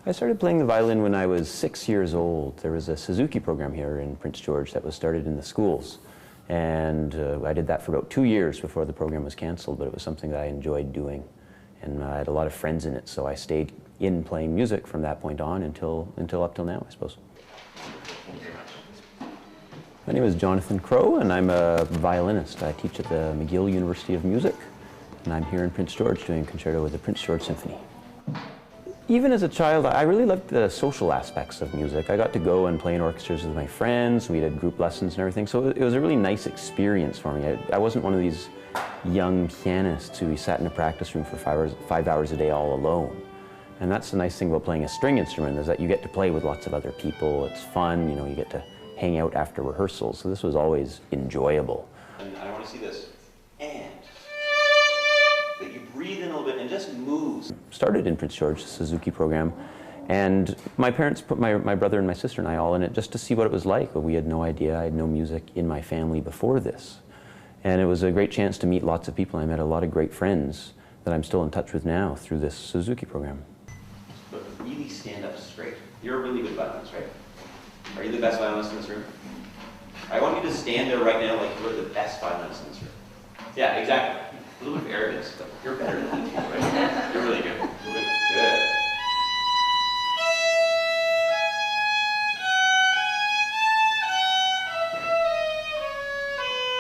I started playing the violin when I was 6 years old. There was a Suzuki program here in Prince George that was started in the schools. And I did that for about 2 years before the program was canceled, but it was something that I enjoyed doing. And I had a lot of friends in it, so I stayed in playing music from that point on until up till now, I suppose. My name is Jonathan Crow, and I'm a violinist. I teach at the McGill University of Music, and I'm here in Prince George doing a concerto with the Prince George Symphony. Even as a child, I really loved the social aspects of music. I got to go and play in orchestras with my friends. We did group lessons and everything, so it was a really nice experience for me. I wasn't one of these young pianists who sat in a practice room for 5 hours a day all alone. And that's the nice thing about playing a string instrument, is that you get to play with lots of other people. It's fun, you know, you get to hang out after rehearsals, so this was always enjoyable. And I want to see this. And that you breathe in a little bit and just move. Started in Prince George, the Suzuki program, and my parents put my brother and my sister and I all in it just to see what it was like. But we had no idea. I had no music in my family before this. And it was a great chance to meet lots of people. I met a lot of great friends that I'm still in touch with now through this Suzuki program. But really stand up straight. You're a really good violinist, right? Are you the best violinist in this room? I want you to stand there right now like you're the best violinist in this room. Yeah, exactly. A little bit of arrogance, but you're better than me too, right? You're really good. Good.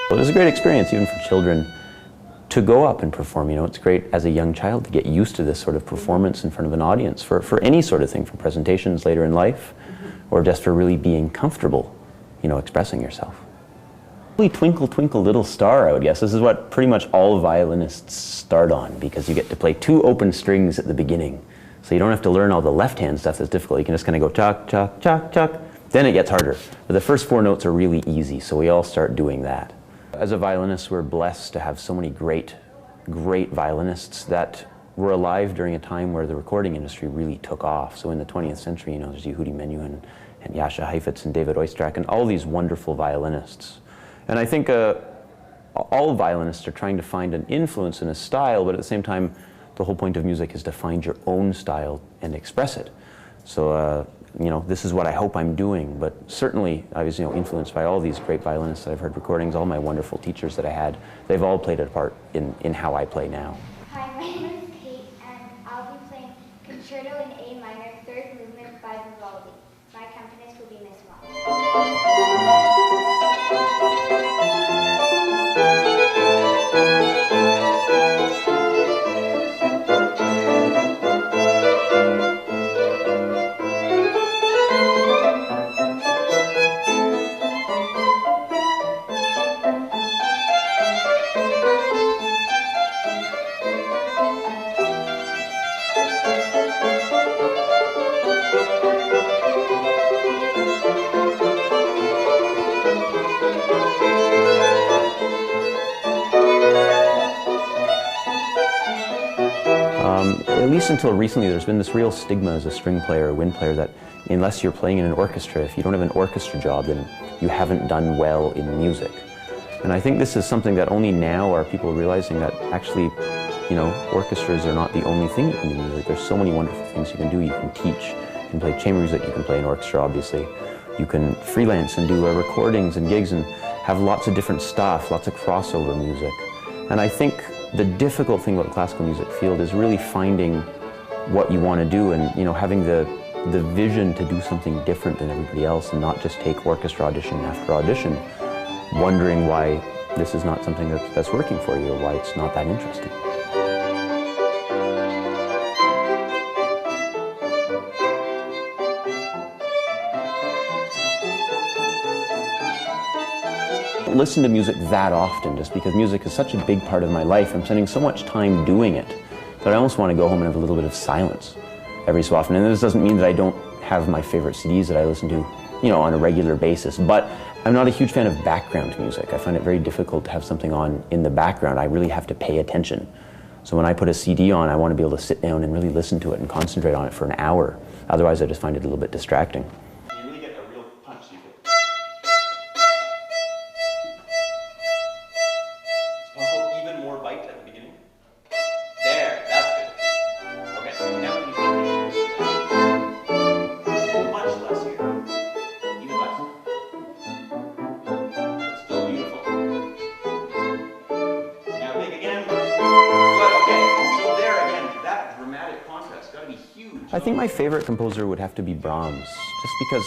Well, it was a great experience even for children to go up and perform. You know, it's great as a young child to get used to this sort of performance in front of an audience for any sort of thing, for presentations later in life, or just for really being comfortable, you know, expressing yourself. Twinkle, twinkle, little star, I would guess. This is what pretty much all violinists start on, because you get to play 2 open strings at the beginning. So you don't have to learn all the left-hand stuff that's difficult. You can just kind of go chuck, chuck, chuck, chuck. Then it gets harder. But the first 4 notes are really easy, so we all start doing that. As a violinist, we're blessed to have so many great violinists that were alive during a time where the recording industry really took off. So in the 20th century, you know, there's Yehudi Menuhin and Jascha Heifetz and David Oistrakh and all these wonderful violinists. And I think all violinists are trying to find an influence in a style, but at the same time, the whole point of music is to find your own style and express it. So, you know, this is what I hope I'm doing, but certainly I was, you know, influenced by all these great violinists that I've heard recordings, all my wonderful teachers that I had. They've all played a part in how I play now. Hi, my name is Kate, and I'll be playing Concerto in A minor, 3rd movement by Vivaldi. My accompanist will be Miss Mom. At least until recently, there's been this real stigma as a string player or wind player that unless you're playing in an orchestra, if you don't have an orchestra job, then you haven't done well in music. And I think this is something that only now are people realizing that actually, you know, orchestras are not the only thing you can do in music. There's so many wonderful things you can do. You can teach, you can play chamber music, you can play an orchestra, obviously. You can freelance and do recordings and gigs and have lots of different stuff, lots of crossover music. And I think the difficult thing about the classical music field is really finding what you want to do and, you know, having the vision to do something different than everybody else and not just take orchestra audition after audition, wondering why this is not something that's working for you or why it's not that interesting. Listen to music that often just because music is such a big part of my life. I'm spending so much time doing it that I almost want to go home and have a little bit of silence every so often. And this doesn't mean that I don't have my favorite CDs that I listen to, you know, on a regular basis, but I'm not a huge fan of background music. I find it very difficult to have something on in the background. I really have to pay attention. So when I put a CD on, I want to be able to sit down and really listen to it and concentrate on it for an hour. Otherwise, I just find it a little bit distracting. You really get a real punch. You feel. Also, even more bite at the beginning. There, that's good. Okay, now when you finish. I think my favorite composer would have to be Brahms, just because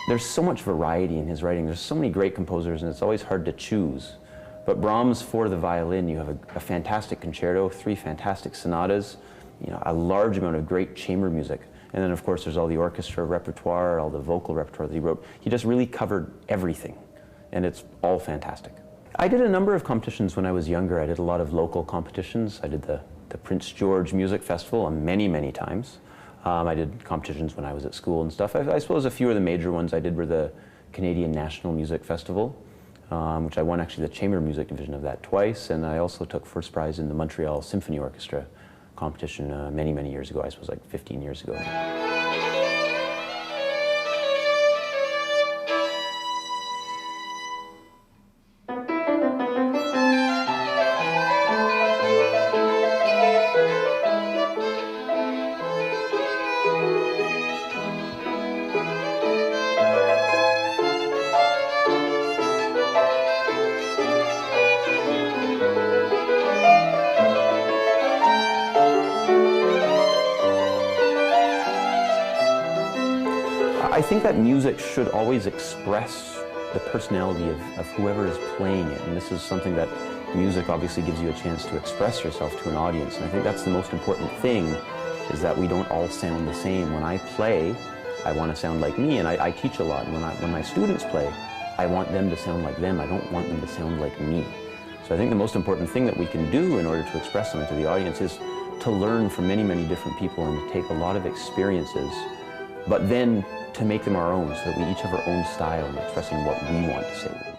there's so much variety in his writing. There's so many great composers, and it's always hard to choose. But Brahms, for the violin, you have a fantastic concerto, 3 fantastic sonatas, you know, a large amount of great chamber music. And then, of course, there's all the orchestra repertoire, all the vocal repertoire that he wrote. He just really covered everything, and it's all fantastic. I did a number of competitions when I was younger. I did a lot of local competitions. I did the Prince George Music Festival many, many times. I did competitions when I was at school and stuff. I suppose a few of the major ones I did were the Canadian National Music Festival, which I won actually the chamber music division of that twice, and I also took first prize in the Montreal Symphony Orchestra competition many, many years ago. I suppose like 15 years ago. I think that music should always express the personality of whoever is playing it, and this is something that music obviously gives you a chance to express yourself to an audience, and I think that's the most important thing, is that we don't all sound the same. When I play, I want to sound like me, and I teach a lot, and when my students play, I want them to sound like them. I don't want them to sound like me. So I think the most important thing that we can do in order to express something to the audience is to learn from many, many different people and to take a lot of experiences, but then to make them our own, so that we each have our own style in expressing what we want to say.